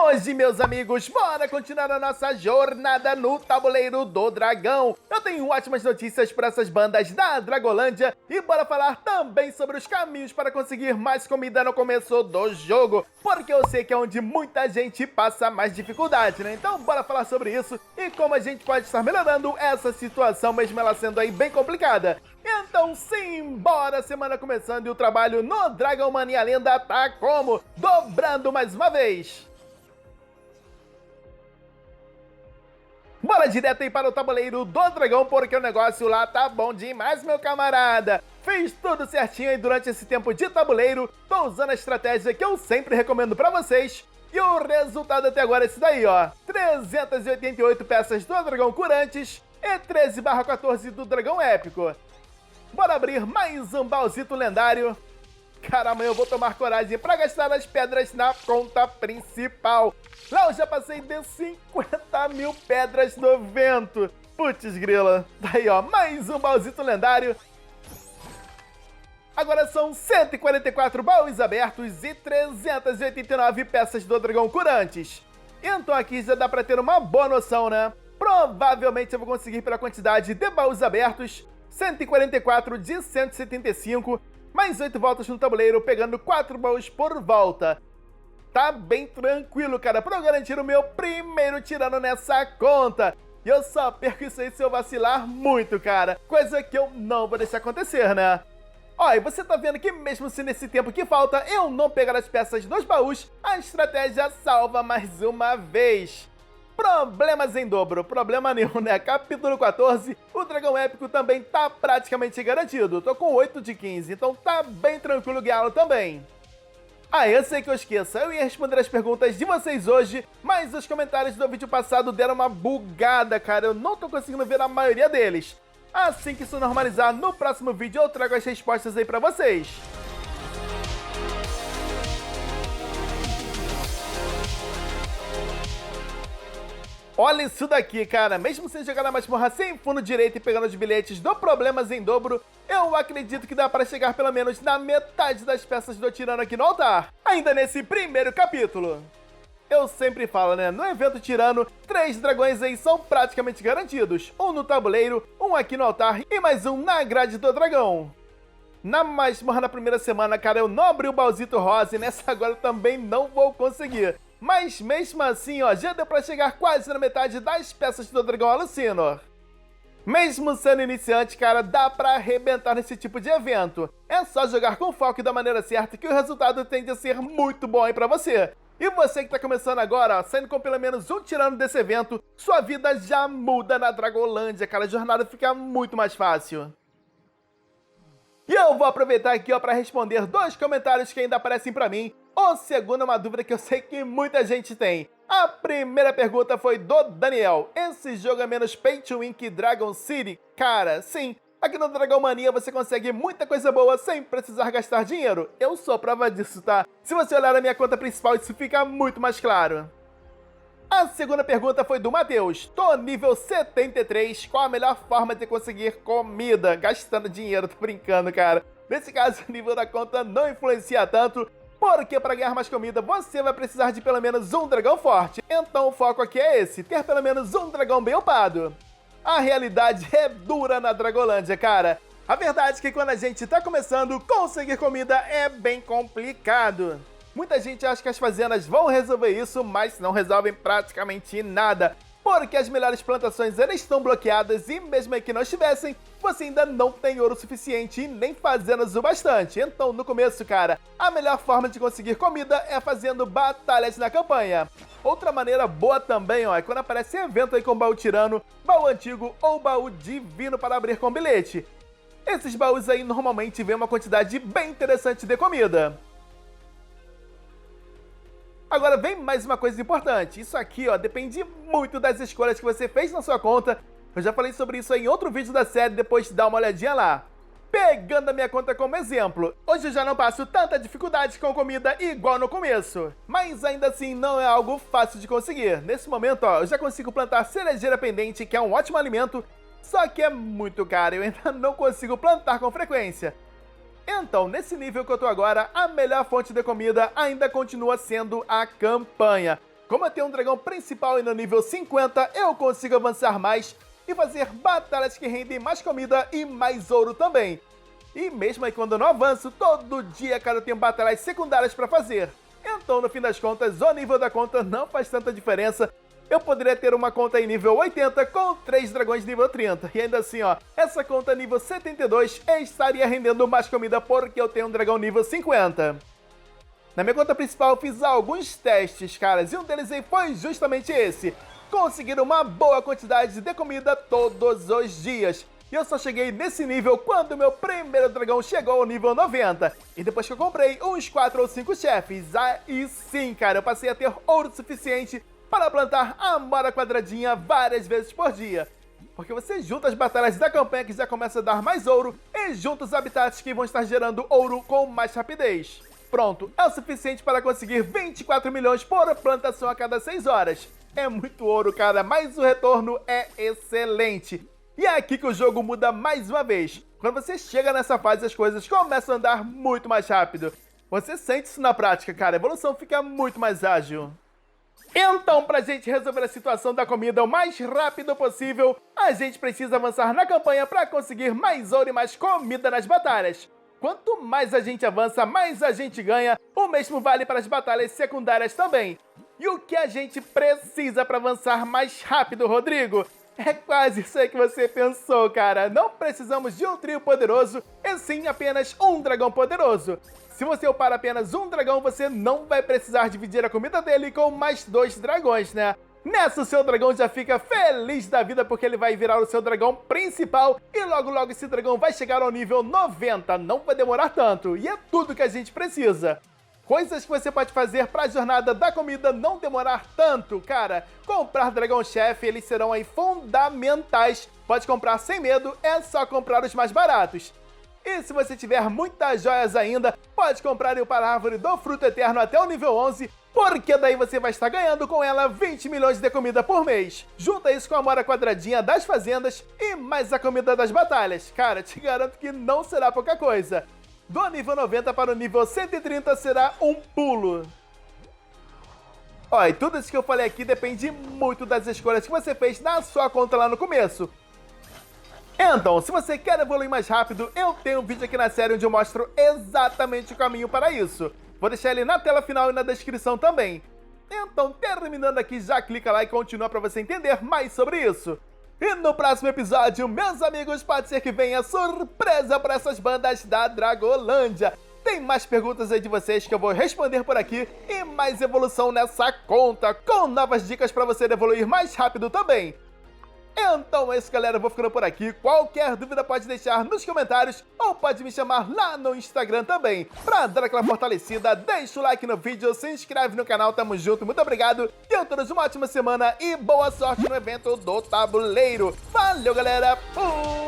Hoje, meus amigos, bora continuar a nossa jornada no Tabuleiro do Dragão. Eu tenho ótimas notícias para essas bandas da Dragolândia e bora falar também sobre os caminhos para conseguir mais comida no começo do jogo, porque eu sei que é onde muita gente passa mais dificuldade, né? Então bora falar sobre isso e como a gente pode estar melhorando essa situação, mesmo ela sendo aí bem complicada. Então sim, bora, semana começando e o trabalho no Dragon Mania Lenda tá como? Dobrando mais uma vez. Bora direto aí para o Tabuleiro do Dragão, porque o negócio lá tá bom demais, meu camarada. Fiz tudo certinho aí durante esse tempo de tabuleiro, tô usando a estratégia que eu sempre recomendo pra vocês. E o resultado até agora é esse daí, ó. 388 peças do Dragão Curantes e 13/14 do Dragão Épico. Bora abrir mais um baúzito lendário. Caramba, eu vou tomar coragem pra gastar as pedras na conta principal. Lá eu já passei de 50 mil pedras no vento. Putz grila. Daí ó, mais um baúzito lendário. Agora são 144 baús abertos e 389 peças do Dragão Curantes. Então aqui já dá pra ter uma boa noção, né? Provavelmente eu vou conseguir pela quantidade de baús abertos, 144 de 175, mais 8 voltas no tabuleiro, pegando 4 baús por volta. Tá bem tranquilo, cara, pra eu garantir o meu primeiro tirano nessa conta. E eu só perco isso aí se eu vacilar muito, cara. Coisa que eu não vou deixar acontecer, né? Ó, e você tá vendo que mesmo se nesse tempo que falta eu não pegar as peças nos baús, a estratégia salva mais uma vez. Problemas em dobro, problema nenhum, né? Capítulo 14, o Dragão Épico também tá praticamente garantido. Tô com 8 de 15, então tá bem tranquilo guiá-lo também. Ah, eu sei que eu esqueça, eu ia responder as perguntas de vocês hoje, mas os comentários do vídeo passado deram uma bugada, cara. Eu não tô conseguindo ver a maioria deles. Assim que isso normalizar, no próximo vídeo eu trago as respostas aí pra vocês. Olha isso daqui, cara. Mesmo sem jogar na masmorra sem fundo direito e pegando os bilhetes do Problemas em dobro, eu acredito que dá pra chegar pelo menos na metade das peças do tirano aqui no altar. Ainda nesse primeiro capítulo. Eu sempre falo, né? No evento tirano, 3 dragões aí são praticamente garantidos. Um no tabuleiro, um aqui no altar e mais um na grade do dragão. Na masmorra na primeira semana, cara, eu não abri o baúzito rosa e nessa agora eu também não vou conseguir. Mas mesmo assim, ó, já deu pra chegar quase na metade das peças do Dragão Alucinor. Mesmo sendo iniciante, cara, dá pra arrebentar nesse tipo de evento. É só jogar com foco e da maneira certa que o resultado tende a ser muito bom aí pra você. E você que tá começando agora, ó, saindo com pelo menos um tirano desse evento, sua vida já muda na Dragolândia, cara, a jornada fica muito mais fácil. E eu vou aproveitar aqui, ó, pra responder 2 comentários que ainda aparecem pra mim. O segundo é uma dúvida que eu sei que muita gente tem. A primeira pergunta foi do Daniel. Esse jogo é menos pay to win que Dragon City? Cara, sim. Aqui no Dragão Mania você consegue muita coisa boa sem precisar gastar dinheiro. Eu sou prova disso, tá? Se você olhar a minha conta principal, isso fica muito mais claro. A segunda pergunta foi do Matheus. Tô nível 73, qual a melhor forma de conseguir comida? Gastando dinheiro, tô brincando, cara. Nesse caso, o nível da conta não influencia tanto, porque para ganhar mais comida você vai precisar de pelo menos um dragão forte. Então o foco aqui é esse, ter pelo menos um dragão bem upado. A realidade é dura na Dragolândia, cara. A verdade é que quando a gente tá começando, conseguir comida é bem complicado. Muita gente acha que as fazendas vão resolver isso, mas não resolvem praticamente nada. Porque as melhores plantações elas estão bloqueadas e mesmo que não estivessem, você ainda não tem ouro suficiente e nem fazendas o bastante. Então no começo, cara, a melhor forma de conseguir comida é fazendo batalhas na campanha. Outra maneira boa também, ó, é quando aparece evento aí com baú tirano, baú antigo ou baú divino para abrir com bilhete. Esses baús aí normalmente vêm uma quantidade bem interessante de comida. Agora vem mais uma coisa importante, isso aqui ó, depende muito das escolhas que você fez na sua conta. Eu já falei sobre isso aí em outro vídeo da série, depois dá uma olhadinha lá. Pegando a minha conta como exemplo, hoje eu já não passo tanta dificuldade com comida igual no começo. Mas ainda assim não é algo fácil de conseguir. Nesse momento ó, eu já consigo plantar cerejeira pendente, que é um ótimo alimento, só que é muito caro, eu ainda não consigo plantar com frequência. Então, nesse nível que eu tô agora, a melhor fonte de comida ainda continua sendo a campanha. Como eu tenho um dragão principal e no nível 50, eu consigo avançar mais e fazer batalhas que rendem mais comida e mais ouro também. E mesmo aí quando eu não avanço, todo dia, cara, eu tenho batalhas secundárias pra fazer. Então, no fim das contas, o nível da conta não faz tanta diferença. Eu poderia ter uma conta em nível 80 com 3 dragões nível 30. E ainda assim, ó, essa conta nível 72 estaria rendendo mais comida porque eu tenho um dragão nível 50. Na minha conta principal eu fiz alguns testes, caras, e um deles aí foi justamente esse. Conseguir uma boa quantidade de comida todos os dias. E eu só cheguei nesse nível quando o meu primeiro dragão chegou ao nível 90. E depois que eu comprei uns 4 ou 5 chefes, aí sim, cara, eu passei a ter ouro suficiente para plantar a Amora Quadradinha várias vezes por dia. Porque você junta as batalhas da campanha que já começa a dar mais ouro e junta os habitats que vão estar gerando ouro com mais rapidez. Pronto, é o suficiente para conseguir 24 milhões por plantação a cada 6 horas. É muito ouro, cara, mas o retorno é excelente. E é aqui que o jogo muda mais uma vez. Quando você chega nessa fase, as coisas começam a andar muito mais rápido. Você sente isso na prática, cara. A evolução fica muito mais ágil. Então, pra gente resolver a situação da comida o mais rápido possível, a gente precisa avançar na campanha para conseguir mais ouro e mais comida nas batalhas. Quanto mais a gente avança, mais a gente ganha. O mesmo vale para as batalhas secundárias também. E o que a gente precisa para avançar mais rápido, Rodrigo? É quase isso aí que você pensou, cara. Não precisamos de um trio poderoso, e sim apenas um dragão poderoso. Se você upar apenas um dragão, você não vai precisar dividir a comida dele com mais 2 dragões, né? Nessa, o seu dragão já fica feliz da vida porque ele vai virar o seu dragão principal e logo logo esse dragão vai chegar ao nível 90. Não vai demorar tanto e é tudo que a gente precisa. Coisas que você pode fazer para a jornada da comida não demorar tanto, cara. Comprar dragão-chefe, eles serão aí fundamentais. Pode comprar sem medo, é só comprar os mais baratos. E se você tiver muitas joias ainda, pode comprar para a árvore do fruto eterno até o nível 11, porque daí você vai estar ganhando com ela 20 milhões de comida por mês. Junta isso com a Amora Quadradinha das fazendas e mais a comida das batalhas. Cara, te garanto que não será pouca coisa. Do nível 90 para o nível 130 será um pulo. Ó, e tudo isso que eu falei aqui depende muito das escolhas que você fez na sua conta lá no começo. Então, se você quer evoluir mais rápido, eu tenho um vídeo aqui na série onde eu mostro exatamente o caminho para isso. Vou deixar ele na tela final e na descrição também. Então, terminando aqui, já clica lá e continua para você entender mais sobre isso. E no próximo episódio, meus amigos, pode ser que venha surpresa para essas bandas da Dragolândia. Tem mais perguntas aí de vocês que eu vou responder por aqui e mais evolução nessa conta, com novas dicas para você evoluir mais rápido também. Então é isso, galera, eu vou ficando por aqui. Qualquer dúvida pode deixar nos comentários ou pode me chamar lá no Instagram também. Pra dar aquela fortalecida, deixa o like no vídeo, se inscreve no canal, tamo junto, muito obrigado. Tenham todos uma ótima semana e boa sorte no evento do tabuleiro. Valeu, galera! Fui!